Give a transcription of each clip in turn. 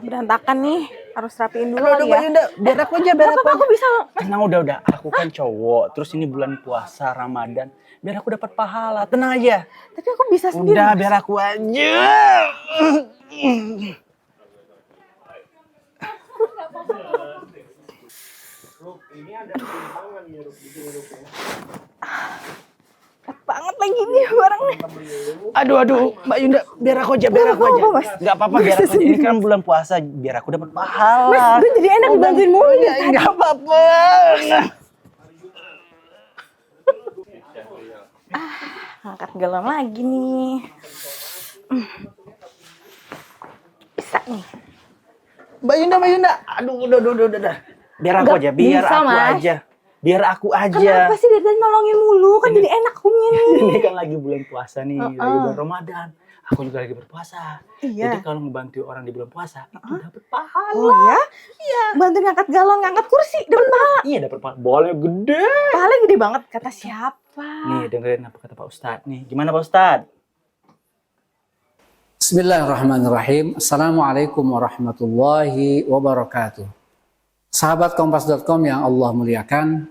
Berantakan nih, harus rapiin dulu Aduh, ya. Yunda, biar aku aja, biar aku bisa. Tenang, udah. Aku kan cowok, terus ini bulan puasa Ramadan. Biar aku dapat pahala, tenang aja. Tapi aku bisa sendiri. Udah, biar aku aja. Banget lagi nih barangnya. Aduh, Mbak Yunda, biar aku aja. Mas. Gak apa-apa, biar aku aja. Ini kan bulan puasa, biar aku dapat pahala. Mas, gue jadi enak dibantuin mulu ya. Gak apa-apa. Angkat galon lagi nih. Bisa nih. Mbak Yunda. Aduh, udah. Biar aku aja. Biar aku aja. Kenapa sih dari tadi nolongin mulu? Kan jadi enak hukumnya nih. Ini kan lagi bulan puasa nih, lagi bulan Ramadan. Aku juga lagi berpuasa. Iya. Jadi kalau ngebantu orang di bulan puasa, itu dapat pahala. Oh ya? Iya. Bantuin ngangkat galon, ngangkat kursi, dapat pahala. Iya, dapat pahala. Boleh gede. Pahala gede banget, kata siapa? Nih, dengerin apa kata Pak Ustadz nih. Gimana Pak Ustadz? Bismillahirrahmanirrahim. Assalamualaikum warahmatullahi wabarakatuh. Sahabat Kompas.com yang Allah muliakan,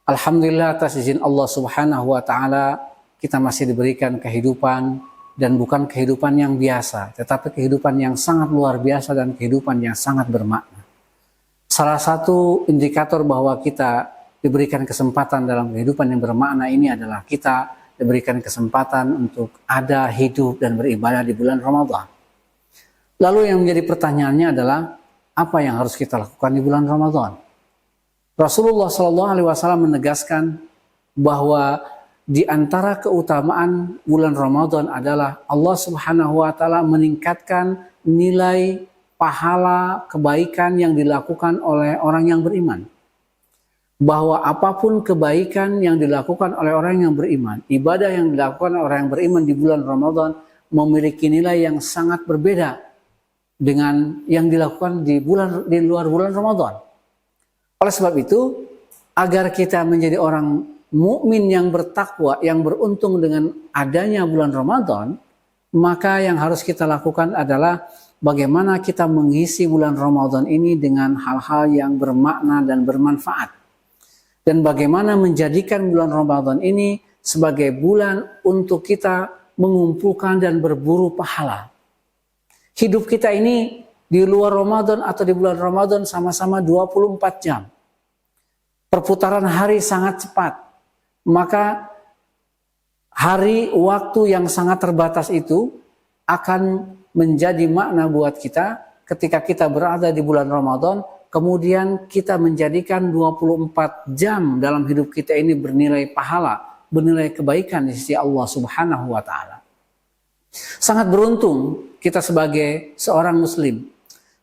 alhamdulillah atas izin Allah Subhanahu wa taala kita masih diberikan kehidupan, dan bukan kehidupan yang biasa, tetapi kehidupan yang sangat luar biasa dan kehidupan yang sangat bermakna. Salah satu indikator bahwa kita diberikan kesempatan dalam kehidupan yang bermakna ini adalah kita diberikan kesempatan untuk ada, hidup, dan beribadah di bulan Ramadan. Lalu yang menjadi pertanyaannya adalah, apa yang harus kita lakukan di bulan Ramadan? Rasulullah SAW menegaskan bahwa di antara keutamaan bulan Ramadan adalah Allah Subhanahu wa taala meningkatkan nilai pahala kebaikan yang dilakukan oleh orang yang beriman. Bahwa apapun kebaikan yang dilakukan oleh orang yang beriman, ibadah yang dilakukan oleh orang yang beriman di bulan Ramadan memiliki nilai yang sangat berbeda dengan yang dilakukan di luar bulan Ramadan. Oleh sebab itu, agar kita menjadi orang mukmin yang bertakwa, yang beruntung dengan adanya bulan Ramadan, maka yang harus kita lakukan adalah bagaimana kita mengisi bulan Ramadan ini dengan hal-hal yang bermakna dan bermanfaat. Dan bagaimana menjadikan bulan Ramadan ini sebagai bulan untuk kita mengumpulkan dan berburu pahala. Hidup kita ini di luar Ramadan atau di bulan Ramadan sama-sama 24 jam. Perputaran hari sangat cepat. Maka hari waktu yang sangat terbatas itu akan menjadi makna buat kita ketika kita berada di bulan Ramadan, kemudian kita menjadikan 24 jam dalam hidup kita ini bernilai pahala, bernilai kebaikan di sisi Allah Subhanahu wa taala. Sangat beruntung kita sebagai seorang muslim,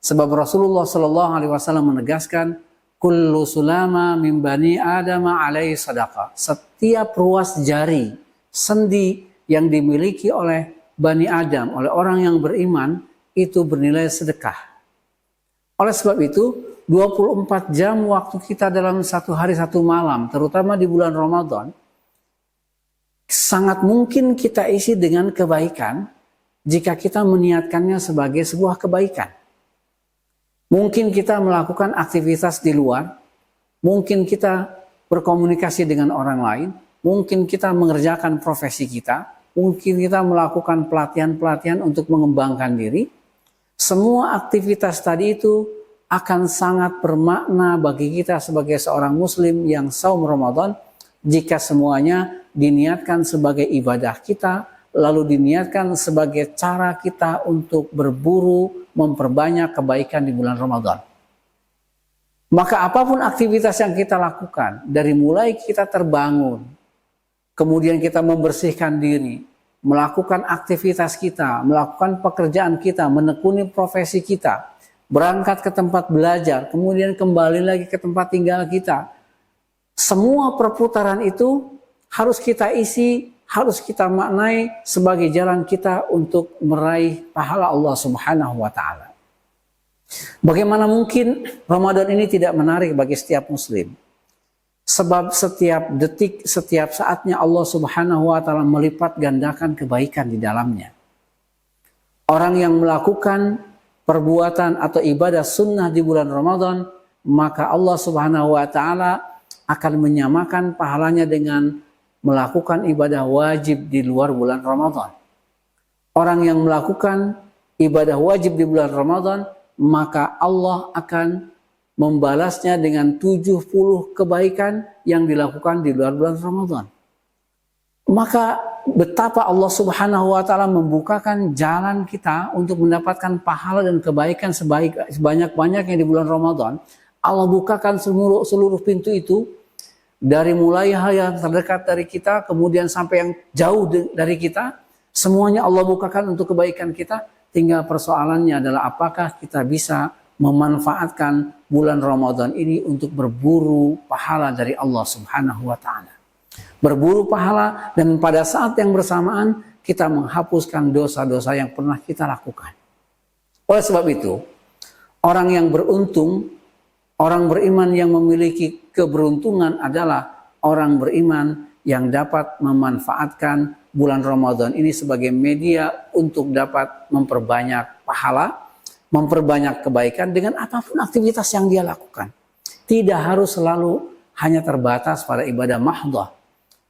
sebab Rasulullah SAW menegaskan, kullu sulama min bani Adam alaihi sadaqah. Setiap ruas jari, sendi yang dimiliki oleh Bani Adam, oleh orang yang beriman, itu bernilai sedekah. Oleh sebab itu, 24 jam waktu kita dalam satu hari satu malam, terutama di bulan Ramadan, sangat mungkin kita isi dengan kebaikan jika kita meniatkannya sebagai sebuah kebaikan. Mungkin kita melakukan aktivitas di luar, mungkin kita berkomunikasi dengan orang lain, mungkin kita mengerjakan profesi kita, mungkin kita melakukan pelatihan-pelatihan untuk mengembangkan diri. Semua aktivitas tadi itu akan sangat bermakna bagi kita sebagai seorang muslim yang saum Ramadan jika semuanya diniatkan sebagai ibadah kita, lalu diniatkan sebagai cara kita untuk berburu memperbanyak kebaikan di bulan Ramadan. Maka apapun aktivitas yang kita lakukan, dari mulai kita terbangun, kemudian kita membersihkan diri, melakukan aktivitas kita, melakukan pekerjaan kita, menekuni profesi kita, berangkat ke tempat belajar, kemudian kembali lagi ke tempat tinggal kita. Semua perputaran itu harus kita isi, harus kita maknai sebagai jalan kita untuk meraih pahala Allah Subhanahu wa taala. Bagaimana mungkin Ramadan ini tidak menarik bagi setiap muslim? Sebab setiap detik, setiap saatnya Allah Subhanahu wa taala melipat gandakan kebaikan di dalamnya. Orang yang melakukan perbuatan atau ibadah sunnah di bulan Ramadan, maka Allah Subhanahu wa taala akan menyamakan pahalanya dengan melakukan ibadah wajib di luar bulan Ramadan. Orang yang melakukan ibadah wajib di bulan Ramadan, maka Allah akan membalasnya dengan 70 kebaikan yang dilakukan di luar bulan Ramadan. Maka betapa Allah Subhanahu wa taala membukakan jalan kita untuk mendapatkan pahala dan kebaikan sebanyak-banyaknya di bulan Ramadan. Allah bukakan seluruh pintu itu, dari mulai hal yang terdekat dari kita, kemudian sampai yang jauh dari kita, semuanya Allah bukakan untuk kebaikan kita. Tinggal persoalannya adalah apakah kita bisa memanfaatkan bulan Ramadan ini untuk berburu pahala dari Allah Subhanahu wa taala. Berburu pahala, dan pada saat yang bersamaan kita menghapuskan dosa-dosa yang pernah kita lakukan. Oleh sebab itu, orang yang beruntung, orang beriman yang memiliki keberuntungan adalah orang beriman yang dapat memanfaatkan bulan Ramadan ini sebagai media untuk dapat memperbanyak pahala, memperbanyak kebaikan dengan apapun aktivitas yang dia lakukan. Tidak harus selalu hanya terbatas pada ibadah mahdhah.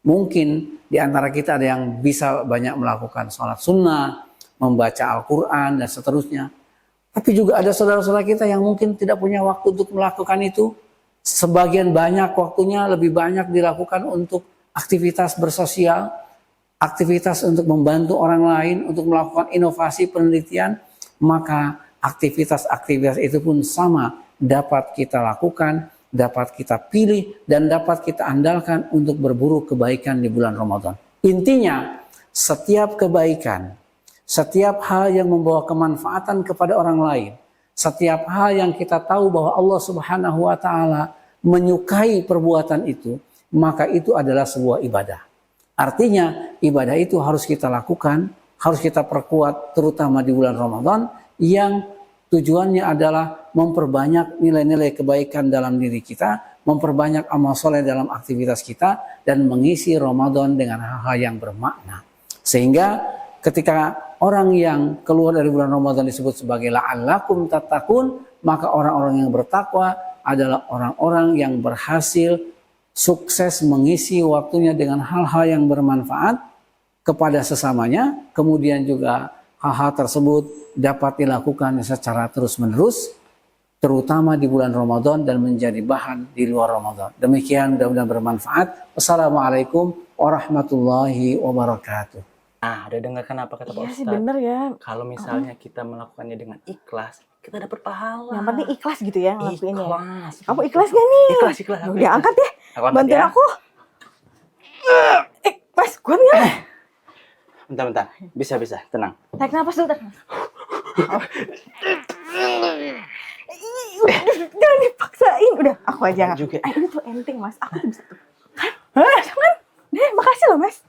Mungkin di antara kita ada yang bisa banyak melakukan sholat sunnah, membaca Al-Quran, dan seterusnya. Tapi juga ada saudara-saudara kita yang mungkin tidak punya waktu untuk melakukan itu. Sebagian banyak waktunya lebih banyak dilakukan untuk aktivitas bersosial, aktivitas untuk membantu orang lain, untuk melakukan inovasi penelitian. Maka aktivitas-aktivitas itu pun sama dapat kita lakukan, dapat kita pilih, dan dapat kita andalkan untuk berburu kebaikan di bulan Ramadan. Intinya, setiap kebaikan, setiap hal yang membawa kemanfaatan kepada orang lain, setiap hal yang kita tahu bahwa Allah Subhanahu wa taala menyukai perbuatan itu, maka itu adalah sebuah ibadah. Artinya, ibadah itu harus kita lakukan, harus kita perkuat, terutama di bulan Ramadan, yang tujuannya adalah memperbanyak nilai-nilai kebaikan dalam diri kita, memperbanyak amal soleh dalam aktivitas kita, dan mengisi Ramadan dengan hal-hal yang bermakna. Sehingga ketika orang yang keluar dari bulan Ramadan disebut sebagai la'allakum tattaqun, maka orang-orang yang bertakwa adalah orang-orang yang berhasil sukses mengisi waktunya dengan hal-hal yang bermanfaat kepada sesamanya, kemudian juga hal-hal tersebut dapat dilakukan secara terus-menerus, terutama di bulan Ramadan dan menjadi bahan di luar Ramadan. Demikian, mudah-mudahan bermanfaat. Wassalamualaikum warahmatullahi wabarakatuh. Nah, udah dengar kan apa kata Pak Iya Ustadz? sih bener ya. Kalau misalnya kita melakukannya dengan ikhlas, kita dapat pahala. Yang penting ikhlas gitu ya ngelakuinnya. Ikhlas. Kamu ikhlas gak nih? Ikhlas. Udah angkat ya. Aku angkat Bantuin ya. aku. Mas, kuat nggak? Bentar. Bisa. Tenang. Tarik nafas dulu. Jangan dipaksain. Udah, aku aja. Juga. Ini tuh enteng, Mas. Aku tuh bisa tuh. Hah? Jangan. Makasih loh, Mas.